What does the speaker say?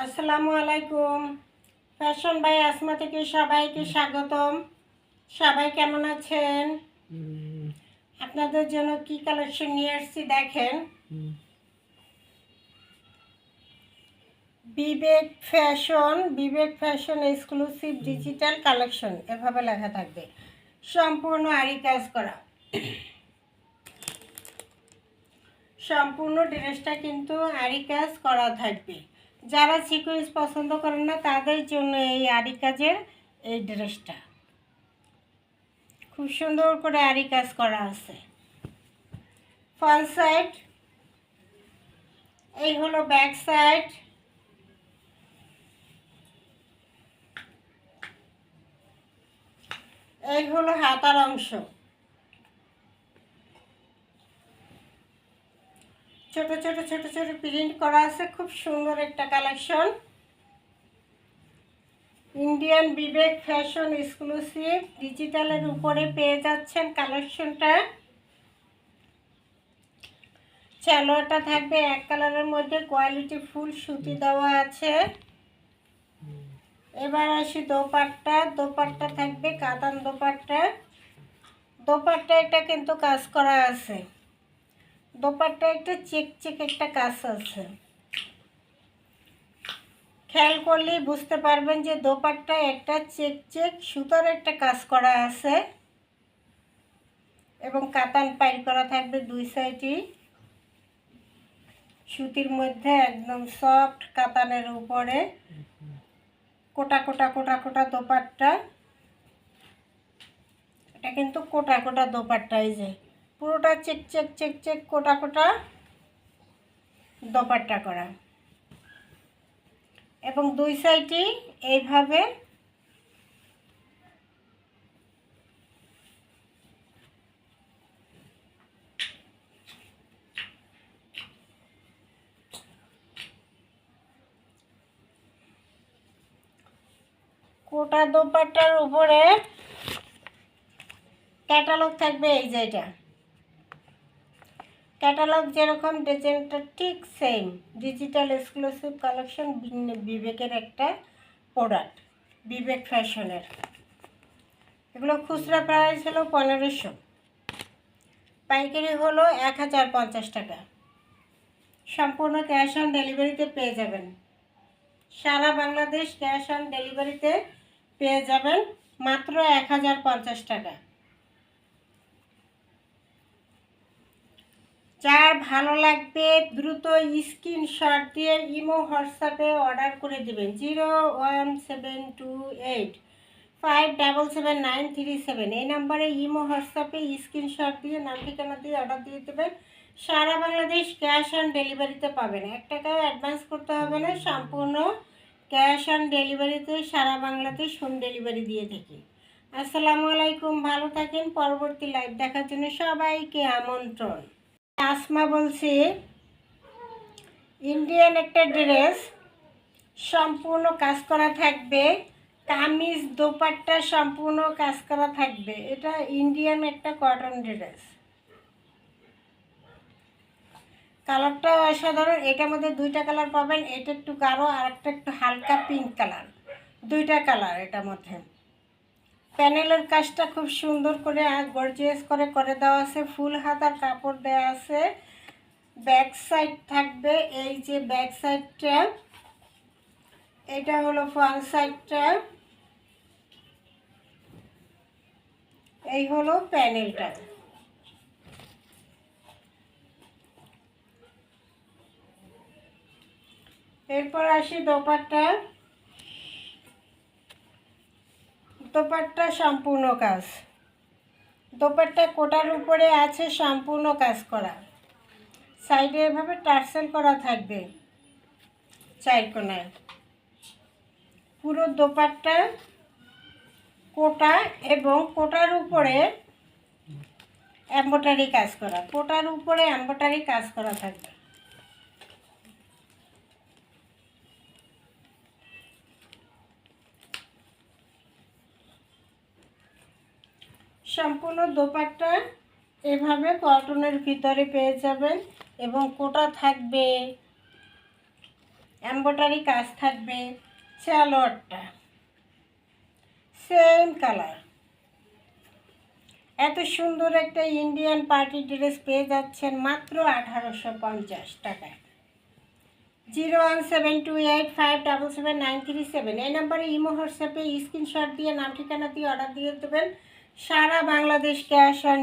আসসালামু আলাইকুম। Fashion by Asma থেকে সবাইকে স্বাগতম। সবাই কেমন আছেন? আপনাদের জন্য কি কালেকশন নিয়ে আসছি দেখেন। বিবেক ফ্যাশন এক্সক্লুসিভ ডিজিটাল কালেকশন এভাবে লেখা থাকবে। সম্পূর্ণ আরি কাজ করা। সম্পূর্ণ ড্রেসটা কিন্তু আরি কাজ করা থাকবে। যারা সিকোয়েন্স পছন্দ করেন না তাদের জন্য এই আরি কাজের এই ড্রেসটা খুব সুন্দর করে আরি কাজ করা আছে। ফ্রন্ট সাইড, এই হলো ব্যাক সাইড, এই হলো হাতার অংশ। ছোট ছোট ছোট ছোট প্রিন্ট করা আছে, খুব সুন্দর একটা কালেকশন। ইন্ডিয়ান বিবেক ফ্যাশন এক্সক্লুসিভ ডিজিটালের উপরে পেয়ে যাচ্ছেন কালেকশনটা। সালোয়ারটা থাকবে এক কালারের মধ্যে, কোয়ালিটি ফুল সুতি দেওয়া আছে। এবার আসি দোপাট্টা। দোপাট্টা থাকবে কাতান দোপাট্টা। দোপাট্টা একটা কিন্তু কাজ করা আছে। দোপাট্টা একটা চেক চেক একটা কাজ আছে, খেয়াল করলেই বুঝতে পারবেন যে দোপাট্টা একটা চেক চেক সুতার একটা কাজ করা আছে এবং কাতান পাইল করা থাকবে দুই সাইডই। সুতির মধ্যে একদম সফট কাতানের উপরে কোটা কোটা কোটা কোটা দোপাট্টা। এটা কিন্তু কোটা কোটা দোপাট্টা, এই যে পুরোটা চেক চেক চেক চেক কোটা কোটা দোপাট্টা করা এবং দুই সাইডই এইভাবে কোটা দোপাট্টার উপরে ক্যাটালগ থাকবে। এই যে এটা ক্যাটালগ, যেরকম ডিজাইনটা ঠিক সেম। ডিজিটাল এক্সক্লুসিভ কালেকশন, বিবেকের একটা প্রোডাক্ট, বিবেক ফ্যাশনের। এগুলো খুচরা প্রাইস হলো 1500, পাইকারি হলো 1050 টাকা। সম্পূর্ণ ক্যাশ অন ডেলিভারিতে পেয়ে যাবেন। সারা বাংলাদেশ ক্যাশ অন ডেলিভারিতে পেয়ে যাবেন মাত্র 1050 টাকা। যার ভালো লাগবে দ্রুত স্ক্রিনশট দিয়ে ইমো হোয়াটসঅ্যাপে অর্ডার করে দেবেন। 01728577937 এই নাম্বারে ইমো হোয়াটসঅ্যাপে স্ক্রিনশট দিয়ে নাম ঠিকানা দিয়ে অর্ডার দিয়ে দেবেন। সারা বাংলাদেশ ক্যাশ অন ডেলিভারিতে পাবেন। 1 টাকাও অ্যাডভান্স করতে হবে না, সম্পূর্ণ ক্যাশ অন ডেলিভারিতে সারা বাংলাদেশ হোম ডেলিভারি দিয়ে থাকি। আসসালামু আলাইকুম, ভালো থাকেন। পরবর্তী লাইভ দেখার জন্য সবাইকে আমন্ত্রণ। আসমা বলছি। ইন্ডিয়ান একটা ড্রেস, সম্পূর্ণ কাজ করা থাকবে। কামিজ দোপাট্টা সম্পূর্ণ কাজ করা থাকবে। এটা ইন্ডিয়ান একটা কটন ড্রেস। কালারটা অসাধারণ। এটার মধ্যে দুইটা কালার পাবেন, এটা একটু গাঢ় আর একটা একটু হালকা পিঙ্ক কালার। দুইটা কালার এটার মধ্যে। প্যানেলের কাজটা খুব সুন্দর করে গর্জিয়াস করে করে দেওয়া আছে। ফুল হাতার কাপড় দেওয়া আছে। ব্যাক সাইড থাকবে, এই যে ব্যাক সাইডটা, এটা হলো ফ্রন্ট সাইডটা, এই হলো প্যানেলটা। এরপর আসি দোপাট্টা। দোপাট্টা সম্পূর্ণ কাজ। দোপাট্টা কোটার উপরে আছে সম্পূর্ণ কাজ করা। সাইডে এভাবে টার্সেল করা থাকবে চার কোনায়। পুরো দোপাট্টা কোটা এবং কোটার উপরে এমব্রয়ডারি কাজ করা। কোটার উপরে এমব্রয়ডারি কাজ করা থাকবে। সম্পূর্ণ দোপাট্টা এভাবে কটনের ভিতরে পেয়ে যাবেন এবং কোটা থাকবে এমব্রয়ডারি কাজ থাকবে। সালোয়ারটা সেম কালার। এত সুন্দর একটা ইন্ডিয়ান পার্টি ড্রেস পেয়ে যাচ্ছেন মাত্র 1850 টাকায়। 01728577937 এই নাম্বারে ইমো হোয়াটসঅ্যাপে স্ক্রিনশট দিয়ে নাম ঠিকানা দিয়ে অর্ডার দিয়ে দেবেন। সারা বাংলাদেশ ক্যাশ অন